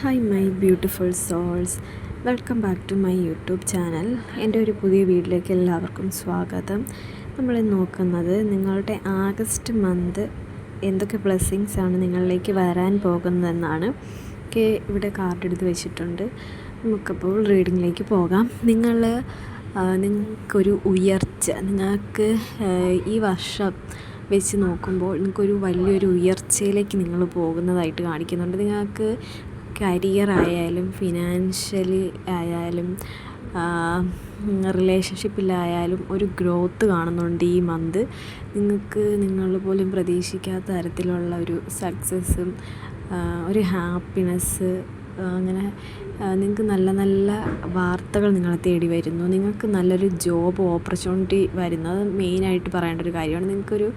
Hi my beautiful souls, welcome back to my YouTube channel. എൻ്റെ ഒരു പുതിയ വീഡിയോയിലേക്ക് എല്ലാവർക്കും സ്വാഗതം. നമ്മൾ നോക്കുന്നത് നിങ്ങളുടെ ആഗസ്റ്റ് മന്ത് എന്തൊക്കെ ബ്ലെസ്സിങ്സ് ആണ് നിങ്ങളിലേക്ക് വരാൻ പോകുന്നതെന്നാണ്. ഇവിടെ കാർഡ് എടുത്ത് വെച്ചിട്ടുണ്ട്. നമുക്കപ്പോൾ റീഡിങ്ങിലേക്ക് പോകാം. നിങ്ങൾക്കൊരു ഉയർച്ച, നിങ്ങൾക്ക് ഈ വർഷം വെച്ച് നോക്കുമ്പോൾ നിങ്ങൾക്കൊരു വലിയൊരു ഉയർച്ചയിലേക്ക് നിങ്ങൾ പോകുന്നതായിട്ട് കാണിക്കുന്നുണ്ട്. നിങ്ങൾക്ക് കരിയർ ആയാലും ഫിനാൻഷ്യലി ആയാലും റിലേഷൻഷിപ്പിലായാലും ഒരു ഗ്രോത്ത് കാണുന്നുണ്ട് ഈ മന്ത്. നിങ്ങൾ പോലും പ്രതീക്ഷിക്കാത്ത തരത്തിലുള്ള ഒരു സക്സസ്സും ഒരു ഹാപ്പിനെസ്സ്, അങ്ങനെ നിങ്ങൾക്ക് നല്ല നല്ല വാർത്തകൾ നിങ്ങളെ തേടി വരുന്നു. നിങ്ങൾക്ക് നല്ലൊരു ജോബ് ഓപ്പർച്യൂണിറ്റി വരുന്നു. അത് മെയിനായിട്ട് പറയേണ്ട ഒരു കാര്യമാണ്.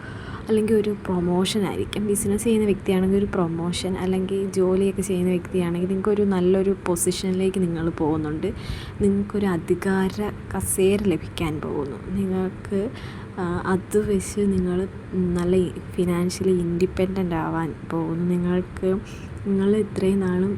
അല്ലെങ്കിൽ ഒരു പ്രൊമോഷൻ ആയിരിക്കും. ബിസിനസ് ചെയ്യുന്ന വ്യക്തിയാണെങ്കിൽ ഒരു പ്രൊമോഷൻ, അല്ലെങ്കിൽ ജോലിയൊക്കെ ചെയ്യുന്ന വ്യക്തിയാണെങ്കിൽ നിങ്ങൾക്കൊരു നല്ലൊരു പൊസിഷനിലേക്ക് നിങ്ങൾ പോകുന്നുണ്ട്. നിങ്ങൾക്കൊരു അധികാര കസേര ലഭിക്കാൻ പോകുന്നു. നിങ്ങൾക്ക് അത് വെച്ച് നിങ്ങൾ നല്ല ഫിനാൻഷ്യലി ഇൻഡിപെൻഡൻ്റ് ആവാൻ പോകുന്നു. നിങ്ങൾ ഇത്രയും നാളും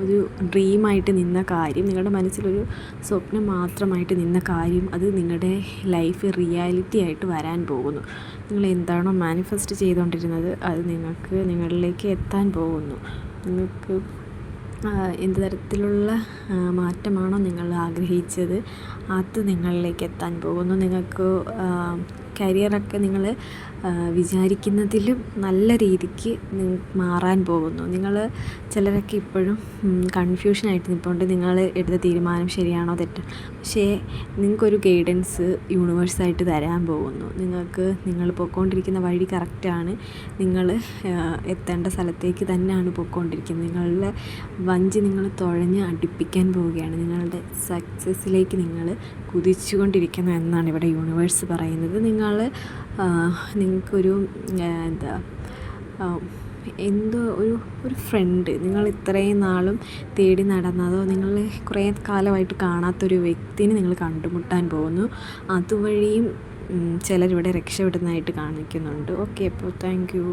ഒരു ഡ്രീമായിട്ട് നിന്ന കാര്യം, നിങ്ങളുടെ മനസ്സിലൊരു സ്വപ്നം മാത്രമായിട്ട് നിന്ന കാര്യം, അത് നിങ്ങളുടെ ലൈഫ് റിയാലിറ്റി ആയിട്ട് വരാൻ പോകുന്നു. നിങ്ങൾ എന്താണോ മാനിഫെസ്റ്റ് ചെയ്തുകൊണ്ടിരുന്നത് അത് നിങ്ങളിലേക്ക് എത്താൻ പോകുന്നു. നിങ്ങൾക്ക് എന്ത് തരത്തിലുള്ള മാറ്റമാണോ നിങ്ങൾ ആഗ്രഹിച്ചത് അത് നിങ്ങളിലേക്ക് എത്താൻ പോകുന്നു. നിങ്ങൾക്ക് കരിയറൊക്കെ നിങ്ങൾ വിചാരിക്കുന്നതിലും നല്ല രീതിക്ക് മാറാൻ പോകുന്നു. ചിലരൊക്കെ ഇപ്പോഴും കൺഫ്യൂഷനായിട്ട് നിൽപ്പുണ്ട്. നിങ്ങൾ എടുത്ത തീരുമാനം ശരിയാണോ തെറ്റോ, പക്ഷേ നിങ്ങൾക്കൊരു ഗൈഡൻസ് യൂണിവേഴ്സായിട്ട് തരാൻ പോകുന്നു. നിങ്ങൾ പോയിക്കൊണ്ടിരിക്കുന്ന വഴി കറക്റ്റാണ്. നിങ്ങൾ എത്തേണ്ട സ്ഥലത്തേക്ക് തന്നെയാണ് പോയിക്കൊണ്ടിരിക്കുന്നത്. നിങ്ങളുടെ വഞ്ചി നിങ്ങൾ തുഴഞ്ഞ് അടുപ്പിക്കാൻ പോവുകയാണ്. നിങ്ങളുടെ സക്സസ്സിലേക്ക് നിങ്ങൾ കുതിച്ചുകൊണ്ടിരിക്കുന്നു എന്നാണ് ഇവിടെ യൂണിവേഴ്സ് പറയുന്നത്. നിങ്ങൾക്കൊരു ഒരു ഫ്രണ്ട്, നിങ്ങൾ ഇത്രയും നാളും തേടി നടന്നതോ നിങ്ങൾ കുറേ കാലമായിട്ട് കാണാത്തൊരു വ്യക്തിനെ നിങ്ങൾ കണ്ടുമുട്ടാൻ പോകുന്നു. അതുവഴിയും ചിലരിവിടെ രക്ഷപ്പെടുന്നതായിട്ട് കാണിക്കുന്നുണ്ട്. ഓക്കെ, അപ്പോൾ താങ്ക് യു.